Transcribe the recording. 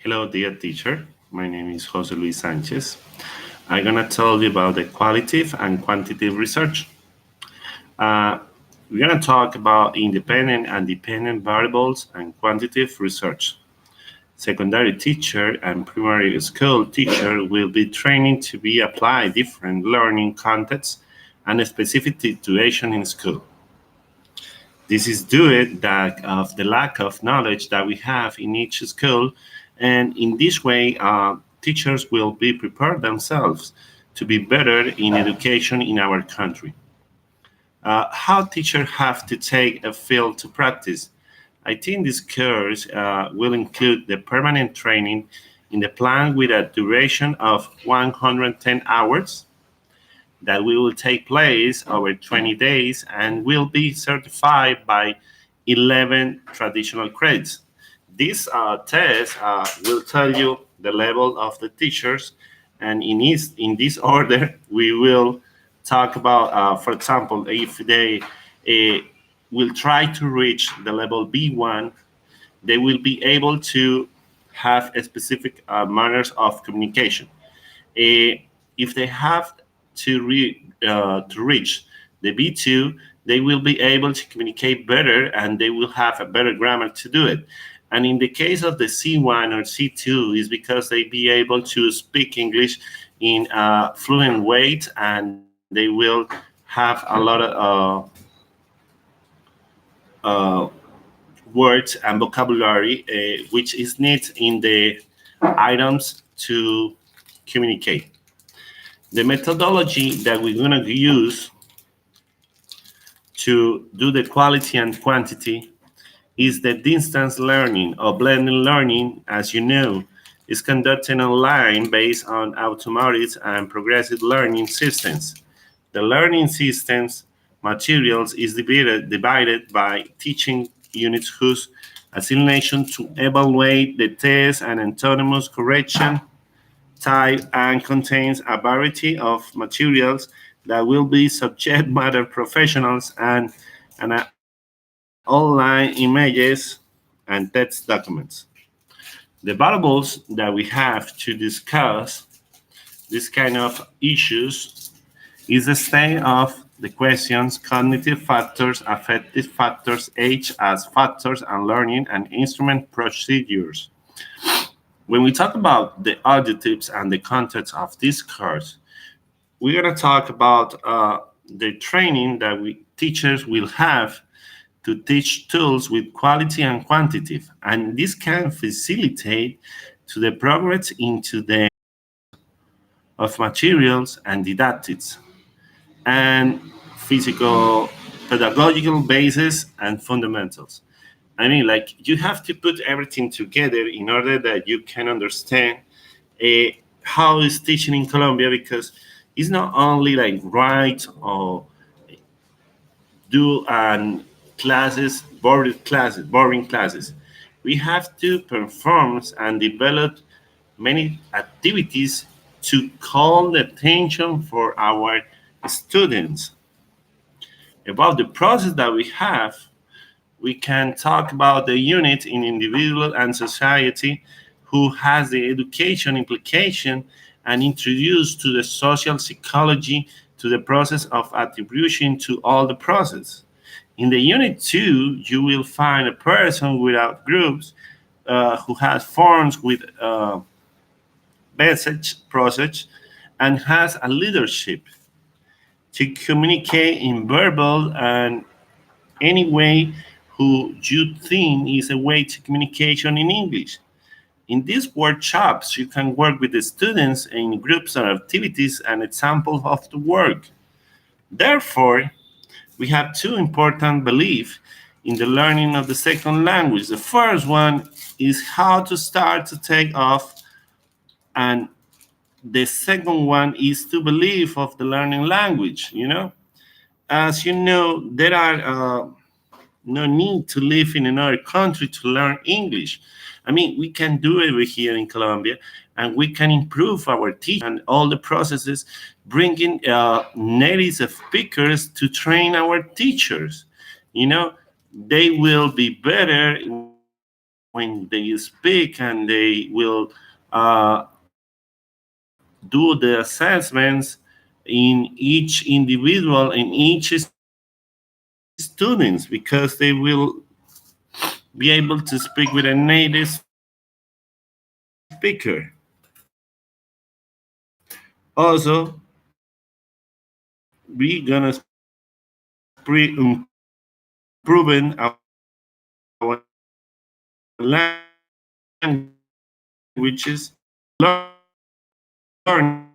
Hello, dear teacher. My name is Jose Luis Sanchez. I'm gonna tell you about the qualitative and quantitative research. Uh, we're gonna talk about independent and dependent variables and quantitative research. Secondary teacher and primary school teacher will be training to be applied different learning contexts and a specific situation in school. This is due to that of the lack of knowledge that we have in each school, and in this way, teachers will be prepared themselves to be better in education in our country. How teachers have to take a field to practice. I think this course will include the permanent training in the plan with a duration of 110 hours that will take place over 20 days and will be certified by 11 traditional credits. This test will tell you the level of the teachers, and in this order, we will talk about, for example, if they will try to reach the level B1, they will be able to have a specific manners of communication. If they have to reach the B2, they will be able to communicate better and they will have a better grammar to do it. And in the case of the C1 or C2, is because they be able to speak English in a fluent way and they will have a lot of uh, words and vocabulary which is needed in the items to communicate. The methodology that we're going to use to do the quality and quantity is the distance learning or blended learning, as you know, is conducted online based on automated and progressive learning systems. The learning systems materials is divided by teaching units whose assignation to evaluate the test and autonomous correction type and contains a variety of materials that will be subject matter professionals and online images and text documents. The variables that we have to discuss this kind of issues is the state of the questions, cognitive factors, affective factors, age as factors, and learning and instrument procedures. When we talk about the objectives and the contents of this course, we're going to talk about the training that we teachers will have to teach tools with quality and quantitative, and this can facilitate to the progress into the of materials and didactics and physical pedagogical basis and fundamentals. I mean, like you have to put everything together in order that you can understand how is teaching in Colombia, because it's not only like write or do boring classes. We have to perform and develop many activities to call the attention for our students about the process that we have. We can talk about the unit in individual and society who has the education implication and introduce to the social psychology to the process of attribution to all the process. In the unit 2, you will find a person without groups who has forms with message process and has a leadership to communicate in verbal and any way who you think is a way to communication in English. In these workshops, you can work with the students in groups or activities and examples of the work. Therefore, we have two important beliefs in the learning of the second language. The first one is how to start to take off, and the second one is to believe of the learning language. As you know, there are no need to live in another country to learn English. I mean, we can do it over here in Colombia, and we can improve our teaching and all the processes, bringing native speakers to train our teachers. They will be better when they when they speak and they will uh, do the assessments in each individual, in each students, because they will be able to speak with a native speaker. Also, we gonna improving our languages, learning